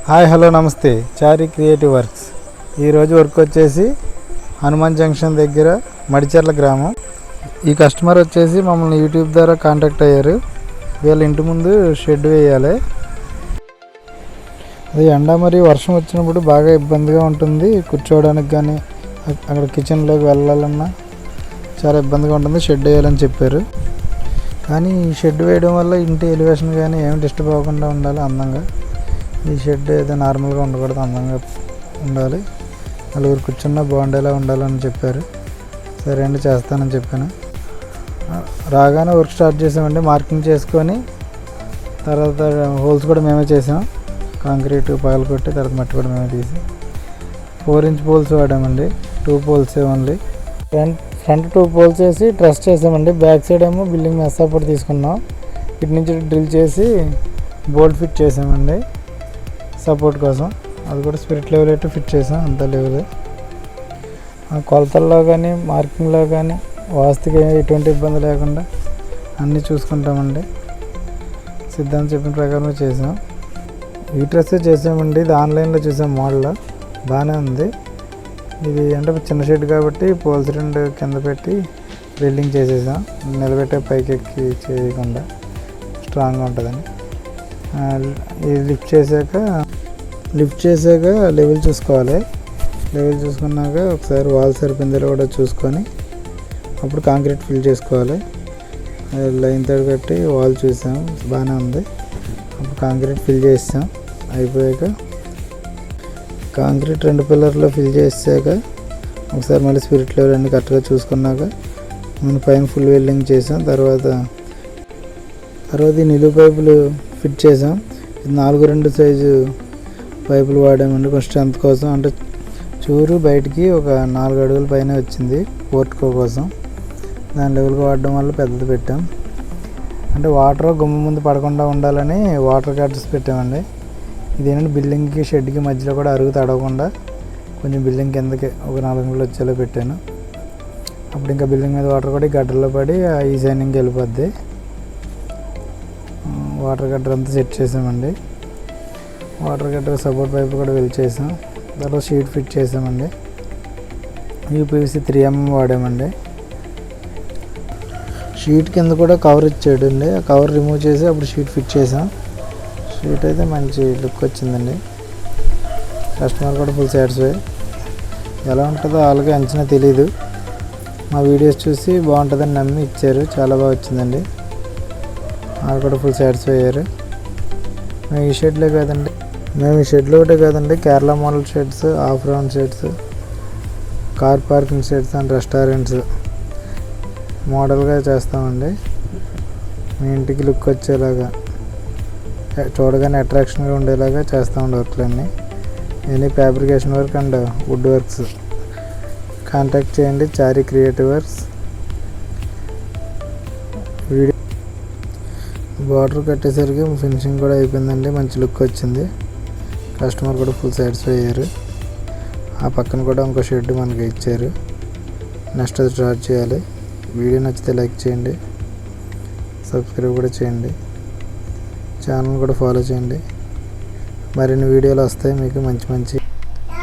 Hi hello నమస్తే చారి creative works. ఈరోజు work వచ్చేసి హనుమాన్ జంక్షన్ దగ్గర మడిచెర్ల గ్రామం. ఈ కస్టమర్ వచ్చేసి మమ్మల్ని యూట్యూబ్ ద్వారా కాంటాక్ట్ అయ్యారు. వీళ్ళ ఇంటి ముందు షెడ్ వేయాలి. అది ఎండ మరియు వర్షం వచ్చినప్పుడు బాగా ఇబ్బందిగా ఉంటుంది. కూర్చోవడానికి కానీ అక్కడ కిచెన్లోకి వెళ్ళాలన్నా చాలా ఇబ్బందిగా ఉంటుంది. షెడ్ వేయాలని చెప్పారు. కానీ ఈ షెడ్ వేయడం వల్ల ఇంటి ఎలివేషన్ కానీ ఏమి డిస్టర్బ్ అవ్వకుండా ఉండాలి. అందంగా ఈ షెడ్ ఏదో నార్మల్గా ఉండకూడదు, అందంగా ఉండాలి. నలుగురు కూర్చున్నా బాగుండేలా ఉండాలని చెప్పారు. సరే అండి చేస్తానని చెప్పాను. రాగానే వర్క్ స్టార్ట్ చేసామండి. మార్కింగ్ చేసుకొని తర్వాత హోల్స్ కూడా మేమే చేసాం. కాంక్రీట్ పగలు కొట్టి తర్వాత మట్టి కూడా మేమే తీసి 4 ఇంచ్ పోల్స్ వాడామండి. 2 పోల్స్ ఓన్లీ. ఫ్రంట్ 2 పోల్స్ వేసి ట్రస్ చేసామండి. బ్యాక్ సైడ్ ఏమో బిల్డింగ్ మెస్ సపోర్ట్ తీసుకున్నాం. ఇటు నుంచి డ్రిల్ చేసి బోల్ట్ ఫిట్ చేసామండి సపోర్ట్ కోసం. అది కూడా స్పిరిట్ లెవెల్ అయితే ఫిట్ చేసాం. అంత లెవెల్ కొలతల్లో కానీ మార్కింగ్లో కానీ వాస్తుకి ఎటువంటి ఇబ్బంది లేకుండా అన్నీ చూసుకుంటామండి. సిద్ధాంతం చెప్పిన ప్రకారం చేసాం. ఈ డ్రెస్ చేసామండి. ఇది ఆన్లైన్లో చూసాం. మోడల్ బాగానే ఉంది. ఇది అంటే చిన్న షెడ్ కాబట్టి పోల్స్ 2 కింద పెట్టి వెల్డింగ్ చేసేసాం. నిలబెట్టే పైకి ఎక్కి చేయకుండా స్ట్రాంగ్గా ఉంటుందని. ఇది లిఫ్ట్ చేసాక లెవెల్ చూసుకోవాలి. లెవెల్ చూసుకున్నాక ఒకసారి వాల్ సరిపోయిందో కూడా చూసుకొని అప్పుడు కాంక్రీట్ ఫిల్ చేసుకోవాలి. లైన్ తోడు కట్టి వాల్ చూసాం, బాగానే ఉంది. అప్పుడు కాంక్రీట్ ఫిల్ చేసాం. అయిపోయాక కాంక్రీట్ 2 పిల్లర్లో ఫిల్ చేసాక ఒకసారి మళ్ళీ స్పిరిట్ లెవెల్ అన్నీ కరెక్ట్గా చూసుకున్నాక మనం పైన ఫుల్ వెల్డింగ్ చేసాం. తర్వాత ఈ నిలువు పైపులు ఫిట్ చేసాం. ఇది 4x2 సైజు పైపులు వాడామండి కొంచెం స్ట్రెంత్ కోసం. అంటే చూరు బయటికి ఒక 4 అడుగుల పైన వచ్చింది పోర్టుకో కోసం. దాని లెవెల్గా వాడడం వల్ల పెద్దది పెట్టాం. అంటే వాటర్ గుమ్మ ముందు పడకుండా ఉండాలని వాటర్ కట్టర్స్ పెట్టామండి. ఇదేంటంటే బిల్డింగ్కి షెడ్కి మధ్యలో కూడా అరుగు తడవకుండా కొంచెం బిల్డింగ్ కిందకి ఒక 4 అంగుళాలు వచ్చేలా పెట్టాను. అప్పుడు ఇంకా బిల్డింగ్ మీద వాటర్ కూడా గడ్డల్లో పడి ఈ సైనింగ్కి వెళ్ళిపోద్ది. వాటర్ గడ్డర్ అంతా సెట్ చేసామండి. వాటర్ గడ్డర్ సపోర్ట్ పైప్ కూడా వెల్ చేసాం. తర్వాత షీట్ ఫిట్ చేసామండి. UPVC 3mm వాడామండి. షీట్ కింద కూడా కవర్ ఇచ్చాడండి. ఆ కవర్ రిమూవ్ చేసి అప్పుడు షీట్ ఫిట్ చేసాం. షీట్ అయితే మంచి లుక్ వచ్చిందండి. కస్టమర్ కూడా ఫుల్ సాటిస్ఫై. ఎలా ఉంటుందో వాళ్ళకి అంచనా తెలీదు. మా వీడియోస్ చూసి బాగుంటుందని నమ్మి ఇచ్చారు. చాలా బాగా వచ్చిందండి. వాళ్ళు కూడా ఫుల్ సాటిస్ఫై అయ్యారు. మేము ఈ షెడ్లో ఒకటే కాదండి, Kerala model sheds, of round sheds, car parking sheds and restaurants మోడల్గా చేస్తామండి. మీ ఇంటికి లుక్ వచ్చేలాగా చూడగానే అట్రాక్షన్గా ఉండేలాగా చేస్తామండి వర్క్లన్నీ. Any fabrication work and wood works contact చేయండి Chari creative works. Video border కట్టేసరికి ఫినిషింగ్ కూడా అయిపోయిందండి. మంచి లుక్ వచ్చింది. కస్టమర్ కూడా ఫుల్ సాటిస్ఫై అయ్యారు. ఆ పక్కన కూడా ఇంకో షెడ్ మనకి ఇచ్చారు. నెక్స్ట్ అది స్టార్ట్ చేయాలి. వీడియో నచ్చితే లైక్ చేయండి, సబ్స్క్రైబ్ కూడా చేయండి, ఛానల్ కూడా ఫాలో చేయండి. మరిన్ని వీడియోలు వస్తాయి మీకు మంచి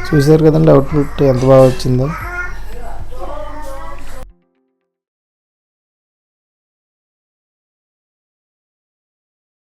చూసారు కదండి అవుట్పుట్ ఎంత బాగా వచ్చిందో.